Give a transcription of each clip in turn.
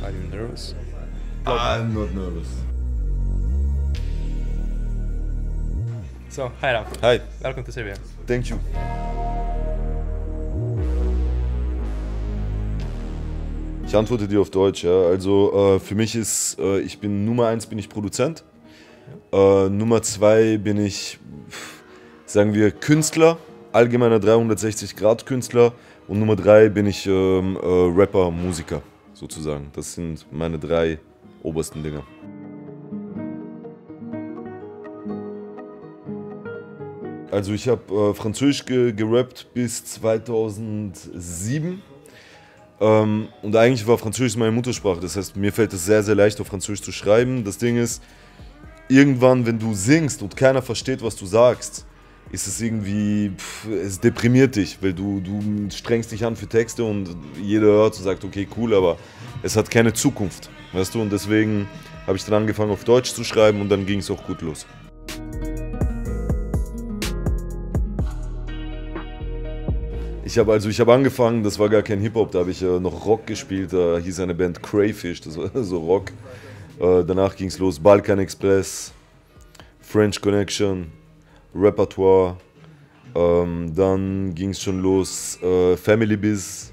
Are you nervous? I'm not nervous. So, hi Ralph. Hi. Welcome to Serbia. Thank you. Ich antworte dir auf Deutsch, ja. Also für mich ist, ich bin Nummer 1 bin ich Produzent, Nummer 2 bin ich, sagen wir, Künstler, allgemeiner 360-Grad-Künstler und Nummer 3 bin ich Rapper, Musiker sozusagen. Das sind meine 3 obersten Dinge. Also ich habe Französisch gerappt bis 2007 und eigentlich war Französisch meine Muttersprache. Das heißt, mir fällt es sehr, sehr leicht auf Französisch zu schreiben. Das Ding ist, irgendwann, wenn du singst und keiner versteht, was du sagst, ist es irgendwie, es deprimiert dich, weil du strengst dich an für Texte und jeder hört und sagt, okay, cool, aber es hat keine Zukunft, weißt du? Und deswegen habe ich dann angefangen auf Deutsch zu schreiben und dann ging es auch gut los. Ich habe angefangen, das war gar kein Hip-Hop, da habe ich noch Rock gespielt, da hieß eine Band Crayfish, das war so Rock. Danach ging es los, Balkan Express, French Connection, Repertoire, dann ging es schon los, Family Biz,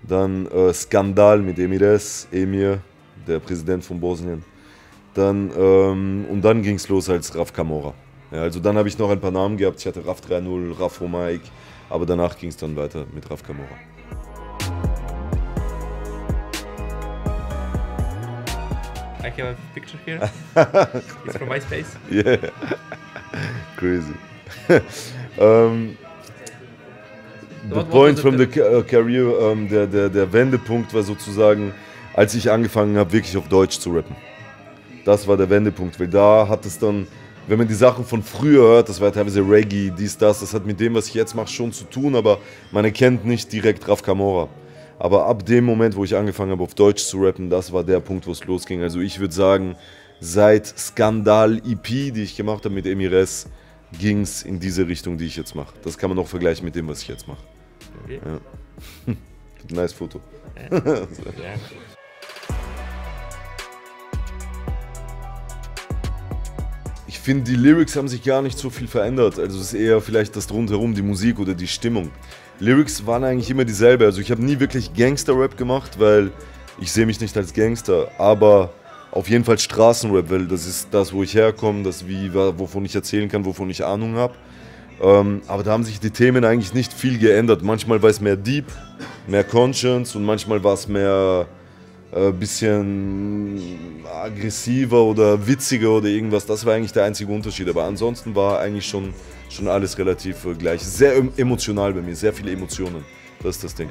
dann Skandal mit Emir, der Präsident von Bosnien. Und dann ging es los als Raf Camora. Ja, also dann habe ich noch ein paar Namen gehabt, ich hatte Raf 3.0, Raf Romaik, aber danach ging es dann weiter mit Raf Camora. I have a picture here. It's from MySpace. Yeah, crazy. The point from the career, der Wendepunkt war sozusagen, als ich angefangen habe, wirklich auf Deutsch zu rappen. Das war der Wendepunkt, weil da hat es dann, wenn man die Sachen von früher hört, das war teilweise Reggae, dies, das hat mit dem, was ich jetzt mache, schon zu tun, aber man erkennt nicht direkt Raf Camora. Aber ab dem Moment, wo ich angefangen habe, auf Deutsch zu rappen, das war der Punkt, wo es losging. Also ich würde sagen, seit Skandal EP, die ich gemacht habe mit Emires, ging es in diese Richtung, die ich jetzt mache. Das kann man auch vergleichen mit dem, was ich jetzt mache. Okay. Ja. Nice Foto. Ja. Ich finde, die Lyrics haben sich gar nicht so viel verändert. Also es ist eher vielleicht das Drumherum, die Musik oder die Stimmung. Lyrics waren eigentlich immer dieselbe. Also ich habe nie wirklich Gangster-Rap gemacht, weil ich sehe mich nicht als Gangster. Aber auf jeden Fall Straßenrap, weil das ist das, wo ich herkomme, wovon ich erzählen kann, wovon ich Ahnung habe. Aber da haben sich die Themen eigentlich nicht viel geändert. Manchmal war es mehr Deep, mehr Conscience und manchmal war es mehr bisschen aggressiver oder witziger oder irgendwas. Das war eigentlich der einzige Unterschied. Aber ansonsten war eigentlich schon alles relativ gleich. Sehr emotional bei mir, sehr viele Emotionen. Das ist das Ding.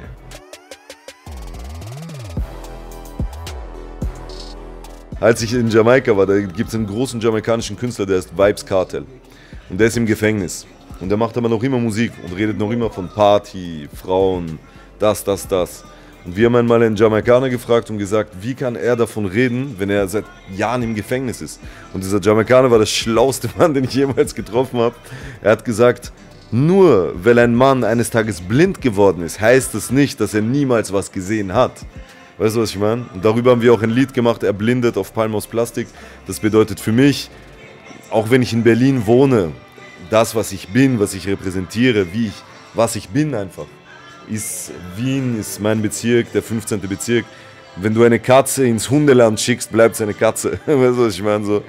Als ich in Jamaika war, da gibt es einen großen jamaikanischen Künstler, der heißt Vybz Kartel. Und der ist im Gefängnis. Und der macht aber noch immer Musik und redet noch immer von Party, Frauen, das. Und wir haben einmal einen Jamaikaner gefragt und gesagt, wie kann er davon reden, wenn er seit Jahren im Gefängnis ist. Und dieser Jamaikaner war der schlauste Mann, den ich jemals getroffen habe. Er hat gesagt, nur weil ein Mann eines Tages blind geworden ist, heißt das nicht, dass er niemals was gesehen hat. Weißt du, was ich meine? Und darüber haben wir auch ein Lied gemacht, Erblindet auf Palm aus Plastik. Das bedeutet für mich, auch wenn ich in Berlin wohne, das, was ich bin, was ich repräsentiere, was ich bin einfach. Wien ist mein Bezirk, der 15. Bezirk. Wenn du eine Katze ins Hundeland schickst, bleibt es eine Katze. Weißt du, was ich meine? So.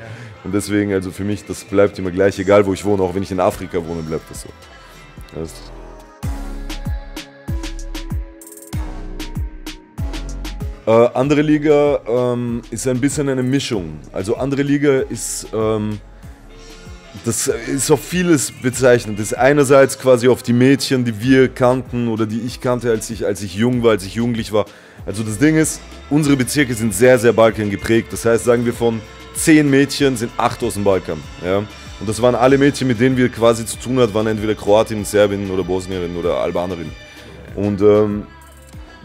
Und deswegen, also für mich, das bleibt immer gleich, egal wo ich wohne. Auch wenn ich in Afrika wohne, bleibt das so. Andere Liga ist ein bisschen eine Mischung. Also andere Liga ist... das ist auf vieles bezeichnet. Das ist einerseits quasi auf die Mädchen, die wir kannten oder die ich kannte, als ich jung war, als ich jugendlich war. Also das Ding ist, unsere Bezirke sind sehr, sehr Balkan geprägt. Das heißt, sagen wir von 10 Mädchen sind 8 aus dem Balkan. Ja? Und das waren alle Mädchen, mit denen wir quasi zu tun hatten, waren entweder Kroatinnen, Serbinnen oder Bosnierinnen oder Albanerinnen. Und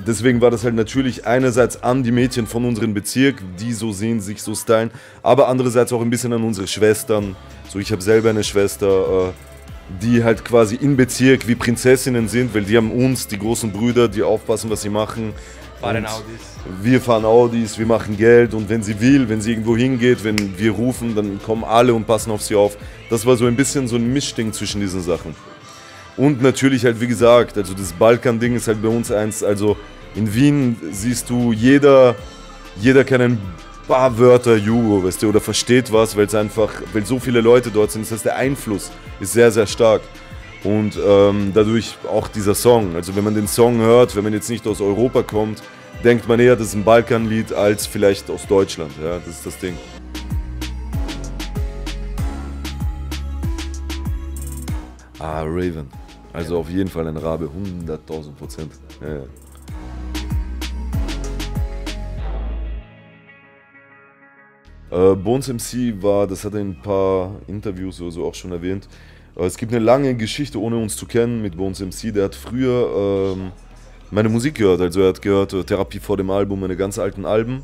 deswegen war das halt natürlich einerseits an die Mädchen von unserem Bezirk, die so sehen, sich so stylen, aber andererseits auch ein bisschen an unsere Schwestern. So, ich habe selber eine Schwester die halt quasi im Bezirk wie Prinzessinnen sind, weil die haben uns, die großen Brüder, die aufpassen, was sie machen. Fahren Audis. Wir fahren Audis, wir machen Geld und wenn sie will, wenn sie irgendwo hingeht, wenn wir rufen, dann kommen alle und passen auf sie auf. Das war so ein bisschen so ein Mischding zwischen diesen Sachen. Und natürlich halt, wie gesagt, also das Balkan-Ding ist halt bei uns eins, also in Wien siehst du, jeder kann ein paar Wörter Jugo, weißt du, oder versteht was, weil so viele Leute dort sind. Das heißt, der Einfluss ist sehr, sehr stark. Und dadurch auch dieser Song. Also wenn man den Song hört, wenn man jetzt nicht aus Europa kommt, denkt man eher, das ist ein Balkanlied als vielleicht aus Deutschland. Ja, das ist das Ding. Ah, Raven. Also auf jeden Fall ein Rabe, 100.000%. Ja. Bones MC das hat er in ein paar Interviews oder so auch schon erwähnt. Es gibt eine lange Geschichte, ohne uns zu kennen, mit Bones MC. Der hat früher meine Musik gehört, also er hat gehört Therapie vor dem Album, meine ganz alten Alben.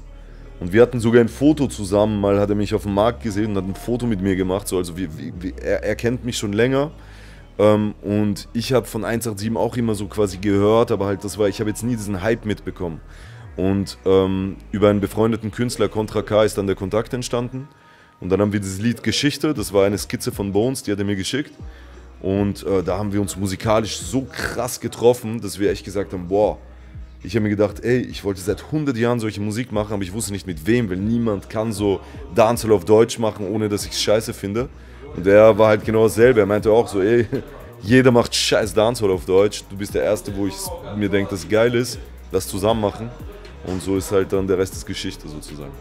Und wir hatten sogar ein Foto zusammen, mal hat er mich auf dem Markt gesehen und hat ein Foto mit mir gemacht. So, also er kennt mich schon länger. Und ich habe von 187 auch immer so quasi gehört, aber halt ich habe jetzt nie diesen Hype mitbekommen. Und über einen befreundeten Künstler, Contra K, ist dann der Kontakt entstanden. Und dann haben wir dieses Lied Geschichte, das war eine Skizze von Bones, die hat er mir geschickt. Und da haben wir uns musikalisch so krass getroffen, dass wir echt gesagt haben, boah, ich habe mir gedacht, ey, ich wollte seit 100 Jahren solche Musik machen, aber ich wusste nicht mit wem, weil niemand kann so Dancehall auf Deutsch machen, ohne dass ich es scheiße finde. Und er war halt genau dasselbe, er meinte auch so, ey, jeder macht scheiß Dancehall auf Deutsch, du bist der Erste, wo ich mir denke, dass es geil ist, das zusammen machen. Und so ist halt dann der Rest des Geschichte sozusagen.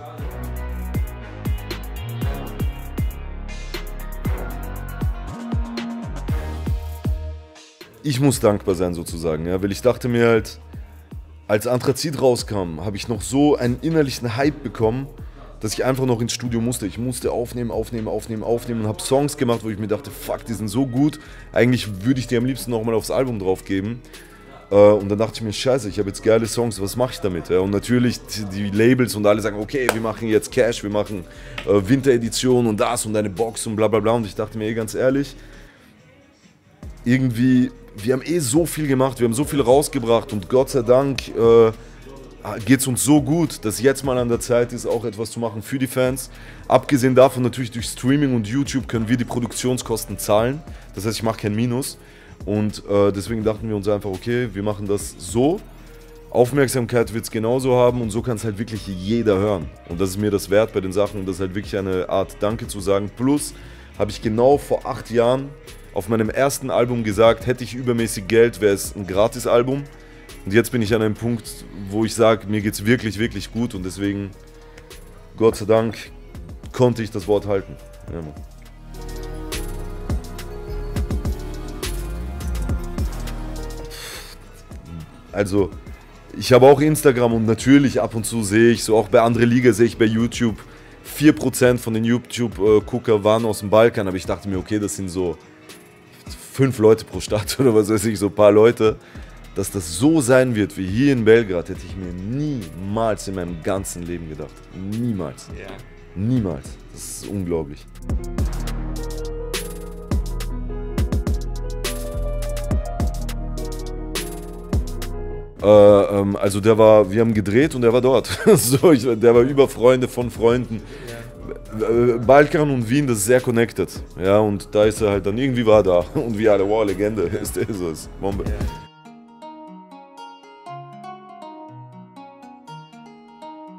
Ich muss dankbar sein sozusagen, ja, weil ich dachte mir halt, als Anthrazit rauskam, habe ich noch so einen innerlichen Hype bekommen, dass ich einfach noch ins Studio musste. Ich musste aufnehmen und habe Songs gemacht, wo ich mir dachte, fuck, die sind so gut, eigentlich würde ich die am liebsten nochmal aufs Album drauf geben. Und dann dachte ich mir, scheiße, ich habe jetzt geile Songs, was mache ich damit? Ja? Und natürlich die Labels und alle sagen, okay, wir machen jetzt Cash, wir machen Winteredition und das und eine Box und bla bla bla. Und ich dachte mir, ganz ehrlich, irgendwie, wir haben so viel gemacht, wir haben so viel rausgebracht und Gott sei Dank geht es uns so gut, dass jetzt mal an der Zeit ist, auch etwas zu machen für die Fans. Abgesehen davon natürlich durch Streaming und YouTube können wir die Produktionskosten zahlen. Das heißt, ich mache kein Minus. Und deswegen dachten wir uns einfach, okay, wir machen das so. Aufmerksamkeit wird es genauso haben und so kann es halt wirklich jeder hören. Und das ist mir das wert bei den Sachen und das ist halt wirklich eine Art Danke zu sagen. Plus habe ich genau vor 8 Jahren auf meinem ersten Album gesagt, hätte ich übermäßig Geld, wäre es ein Gratis-Album. Und jetzt bin ich an einem Punkt, wo ich sage, mir geht es wirklich, wirklich gut und deswegen, Gott sei Dank, konnte ich das Wort halten. Ja, Mann. Also, ich habe auch Instagram und natürlich ab und zu sehe ich, so auch bei anderen Liga sehe ich bei YouTube, 4% von den YouTube-Gucker waren aus dem Balkan, aber ich dachte mir, okay, das sind so 5 Leute pro Stadt oder was weiß ich, so ein paar Leute. Dass das so sein wird wie hier in Belgrad, hätte ich mir niemals in meinem ganzen Leben gedacht. Niemals. Ja. Niemals. Das ist unglaublich. Also wir haben gedreht und der war dort. So, der war über Freunde von Freunden. Ja. Balkan und Wien, das ist sehr connected. Ja, und da ist er halt dann irgendwie war da. Und wir alle, wow, Legende, ist der so, ist Bombe. Ja.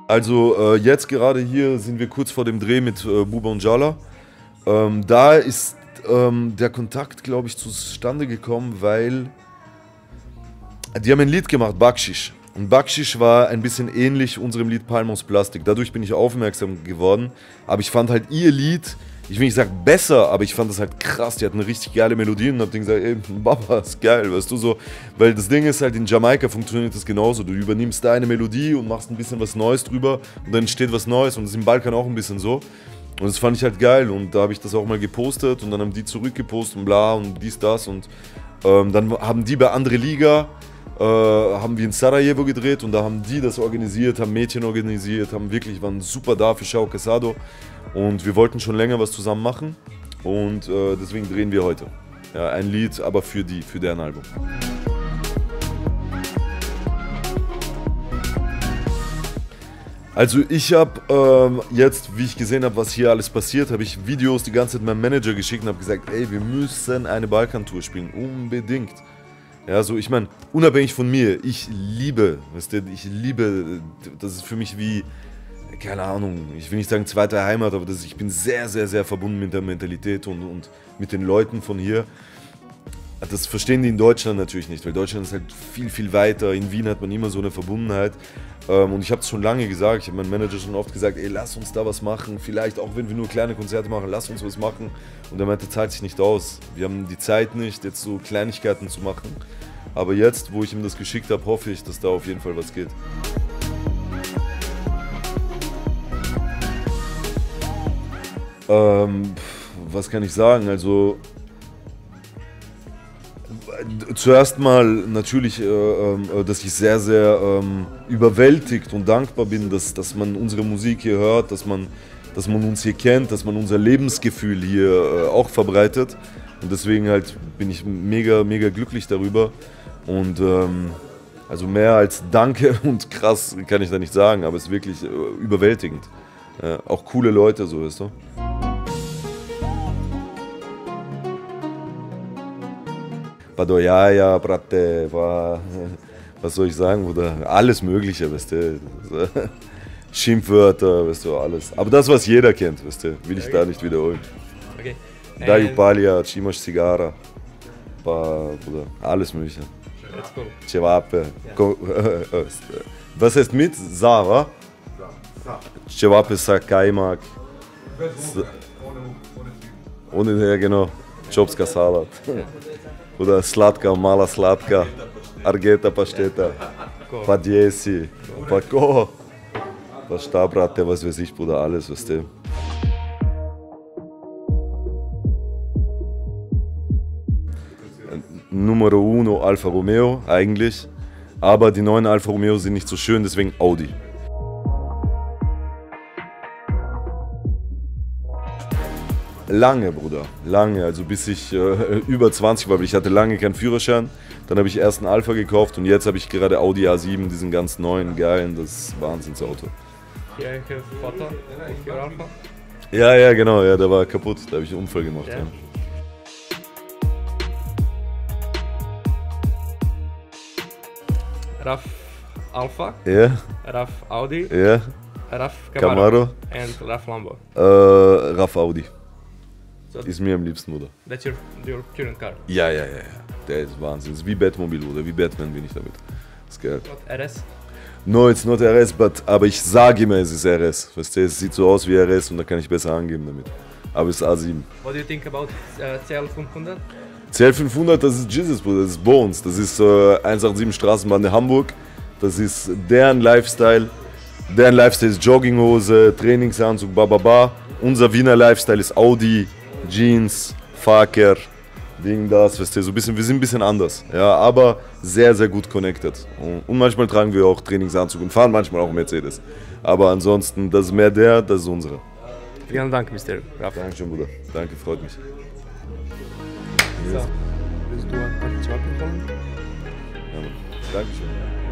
Also jetzt gerade hier sind wir kurz vor dem Dreh mit Buba und Jala. Da ist der Kontakt, glaube ich, zustande gekommen, weil die haben ein Lied gemacht, Bakshish. Und Bakshish war ein bisschen ähnlich unserem Lied Palm aus Plastik. Dadurch bin ich aufmerksam geworden. Aber ich fand halt ihr Lied, ich will nicht sagen besser, aber ich fand das halt krass. Die hatten eine richtig geile Melodie und hab denen gesagt, ey, Baba, ist geil, weißt du so. Weil das Ding ist halt, in Jamaika funktioniert das genauso. Du übernimmst deine Melodie und machst ein bisschen was Neues drüber und dann entsteht was Neues. Und das ist im Balkan auch ein bisschen so. Und das fand ich halt geil und da habe ich das auch mal gepostet und dann haben die zurückgepostet und bla und dies, das. Und dann haben die bei Andere Liga, haben wir in Sarajevo gedreht und da haben die das organisiert, haben Mädchen organisiert, waren super da für Shao Casado und wir wollten schon länger was zusammen machen und deswegen drehen wir heute. Ja, ein Lied, aber für deren Album. Also ich habe jetzt, wie ich gesehen habe, was hier alles passiert, habe ich Videos die ganze Zeit meinem Manager geschickt und habe gesagt, ey, wir müssen eine Balkantour spielen, unbedingt. Ja, so ich meine, unabhängig von mir, ich liebe, weißt du, das ist für mich wie, keine Ahnung, ich will nicht sagen zweite Heimat, aber ich bin sehr, sehr, sehr verbunden mit der Mentalität und mit den Leuten von hier. Das verstehen die in Deutschland natürlich nicht, weil Deutschland ist halt viel, viel weiter. In Wien hat man immer so eine Verbundenheit. Und ich habe es schon lange gesagt, ich habe meinem Manager schon oft gesagt, ey, lass uns da was machen. Vielleicht auch wenn wir nur kleine Konzerte machen, lass uns was machen. Und er meinte, zahlt sich nicht aus. Wir haben die Zeit nicht, jetzt so Kleinigkeiten zu machen. Aber jetzt, wo ich ihm das geschickt habe, hoffe ich, dass da auf jeden Fall was geht. Was kann ich sagen? Also zuerst mal natürlich, dass ich sehr, sehr überwältigt und dankbar bin, dass man unsere Musik hier hört, dass man uns hier kennt, dass man unser Lebensgefühl hier auch verbreitet. Und deswegen halt bin ich mega, mega glücklich darüber. Und also mehr als Danke und krass kann ich da nicht sagen, aber es ist wirklich überwältigend. Auch coole Leute, so weißt du. Padoyaya, Brate, was soll ich sagen, Bruder? Alles Mögliche, weißt du. Schimpfwörter, weißt du, alles. Aber das, was jeder kennt, weißt du, will ich da nicht wiederholen. Okay. Daju Palja, Chimash Cigara, Bruder, alles Mögliche. Let's go. Cevape. Was heißt mit? Sava? Cevape sa Kaimak. Ohne, ja genau. Chopska Salat. Oder Slatka, Mala Slatka. Argeta Pasteta. Padjesi. Pako. Pasta, Brate, was weiß ich, Bruder, alles, weißt du. Numero uno Alfa Romeo eigentlich, aber die neuen Alfa Romeo sind nicht so schön, deswegen Audi. Lange, Bruder, lange, also bis ich über 20 war, weil ich hatte lange keinen Führerschein. Dann habe ich erst einen Alfa gekauft und jetzt habe ich gerade Audi A7, diesen ganz neuen, geilen, das ist Wahnsinnsauto. Here I have photo of your Alpha. Ja, genau, ja, der war kaputt, da habe ich einen Unfall gemacht. Yeah. Ja. RAV Alpha, Ja, RAV Audi, ja, RAV Camaro. Camaro, and RAV Lambo. RAV Audi. So Ist mir am liebsten, Bruder. that's your current car. Ja. Der ist Wahnsinn. Das ist wie Batmobil, oder wie Batman bin ich damit. Das ist geil. What RS? No, it's not RS, aber ich sage immer, es ist RS. Weißt du, es sieht so aus wie RS und da kann ich besser angeben damit. Aber es ist A7. What do you think about CL500? CL500, das ist Jesus, Bruder, das ist Bones. Das ist 187 Straßenbahn in Hamburg. Das ist deren Lifestyle. Deren Lifestyle ist Jogginghose, Trainingsanzug, bababa. Unser Wiener Lifestyle ist Audi, Jeans, Faker, Ding, das, weißt du, so ein bisschen, wir sind ein bisschen anders. Ja, aber sehr, sehr gut connected. Und manchmal tragen wir auch Trainingsanzug und fahren manchmal auch Mercedes. Aber ansonsten, das ist mehr das ist unsere. Vielen Dank, Mr. RAV. Dankeschön, Bruder. Danke, freut mich. So, willst du ein Konnichiwa bekommen? Ja, Mann. Dankeschön.